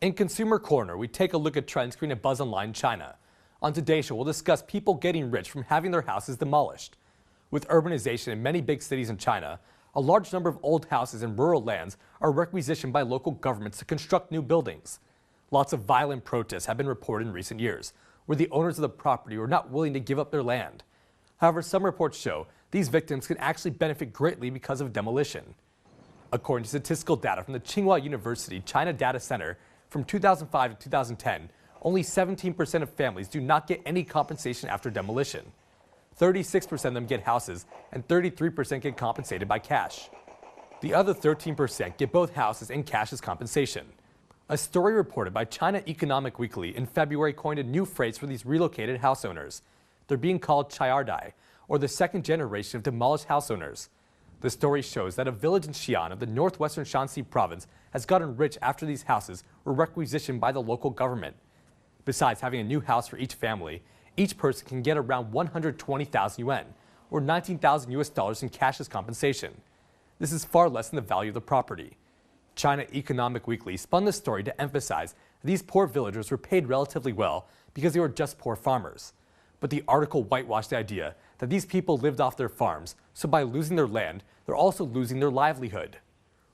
In Consumer Corner, we take a look at trends creating a buzz online in China. On today's show, we'll discuss people getting rich from having their houses demolished. With urbanization in many big cities in China, a large number of old houses and rural lands are requisitioned by local governments to construct new buildings. Lots of violent protests have been reported in recent years, where the owners of the property were not willing to give up their land. However, some reports show these victims can actually benefit greatly because of demolition. According to statistical data from the Tsinghua University China Data Center, from 2005 to 2010, only 17% of families do not get any compensation after demolition. 36% of them get houses, and 33% get compensated by cash. The other 13% get both houses and cash as compensation. A story reported by China Economic Weekly in February coined a new phrase for these relocated house owners. They're being called Chaiardai, or the second generation of demolished house owners. The story shows that a village in Xi'an of the northwestern Shanxi province has gotten rich after these houses were requisitioned by the local government. Besides having a new house for each family, each person can get around 120,000 yuan, or 19,000 US dollars in cash as compensation. This is far less than the value of the property. China Economic Weekly spun the story to emphasize that these poor villagers were paid relatively well because they were just poor farmers. But the article whitewashed the idea that these people lived off their farms, so by losing their land, they're also losing their livelihood.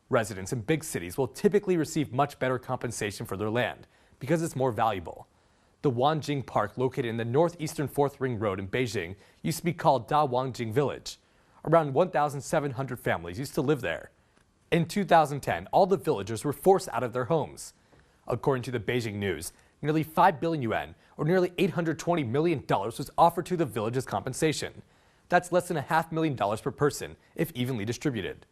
Residents in big cities will typically receive much better compensation for their land because it's more valuable. The Wangjing Park, located in the northeastern 4th Ring Road in Beijing, used to be called Da Wangjing Village. Around 1,700 families used to live there. In 2010, all the villagers were forced out of their homes. According to the Beijing News, nearly 5 billion yuan, or nearly $820 million, was offered to the village as compensation. That's less than $500,000 per person, if evenly distributed.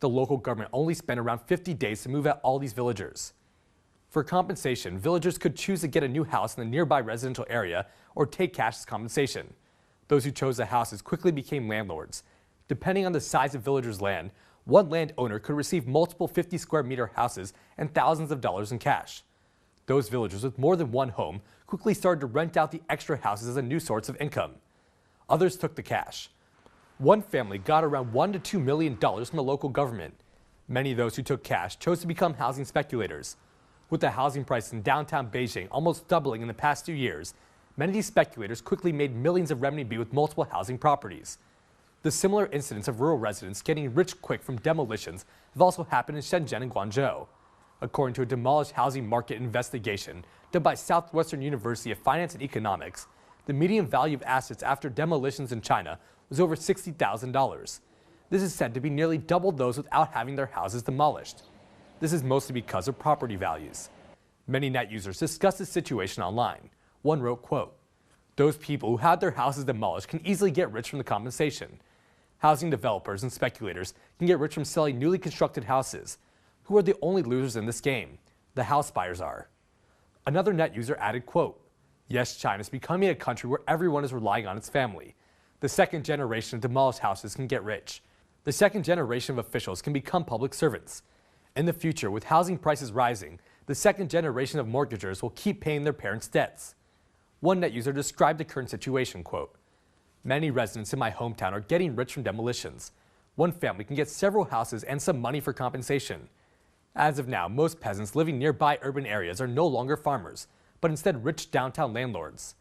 The local government only spent around 50 days to move out all these villagers. For compensation, villagers could choose to get a new house in the nearby residential area or take cash as compensation. Those who chose the houses quickly became landlords. Depending on the size of villagers' land, one landowner could receive multiple 50 square meter houses and thousands of dollars in cash. Those villagers with more than one home quickly started to rent out the extra houses as a new source of income. Others took the cash. One family got around $1 to $2 million from the local government. Many of those who took cash chose to become housing speculators. With the housing price in downtown Beijing almost doubling in the past 2 years, many of these speculators quickly made millions of renminbi with multiple housing properties. The similar incidents of rural residents getting rich quick from demolitions have also happened in Shenzhen and Guangzhou. According to a demolished housing market investigation done by Southwestern University of Finance and Economics, the median value of assets after demolitions in China was over $60,000. This is said to be nearly double those without having their houses demolished. This is mostly because of property values. Many net users discussed this situation online. One wrote, quote, "Those people who had their houses demolished can easily get rich from the compensation. Housing developers and speculators can get rich from selling newly constructed houses. Who are the only losers in this game? The house buyers are." Another net user added, quote, "Yes, China is becoming a country where everyone is relying on its family. The second generation of demolished houses can get rich. The second generation of officials can become public servants. In the future, with housing prices rising, the second generation of mortgagers will keep paying their parents' debts." One net user described the current situation, quote, "Many residents in my hometown are getting rich from demolitions. One family can get several houses and some money for compensation. As of now, most peasants living nearby urban areas are no longer farmers, but instead rich downtown landlords."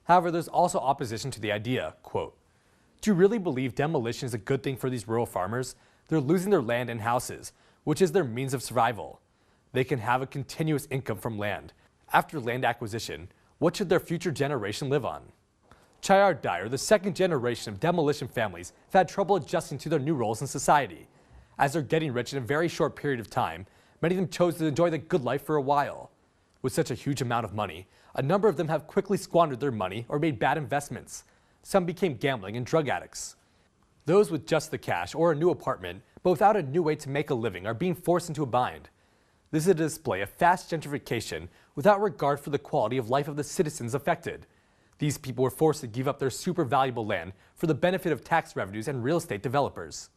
However, there's also opposition to the idea, quote, "Do you really believe demolition is a good thing for these rural farmers? They're losing their land and houses, which is their means of survival. They can have a continuous income from land. After land acquisition, what should their future generation live on?" Chaiardai, or the second generation of demolition families, have had trouble adjusting to their new roles in society. As they're getting rich in a very short period of time, many of them chose to enjoy the good life for a while. With such a huge amount of money, a number of them have quickly squandered their money or made bad investments. Some became gambling and drug addicts. Those with just the cash or a new apartment, but without a new way to make a living, are being forced into a bind. This is a display of fast gentrification without regard for the quality of life of the citizens affected. These people were forced to give up their super valuable land for the benefit of tax revenues and real estate developers.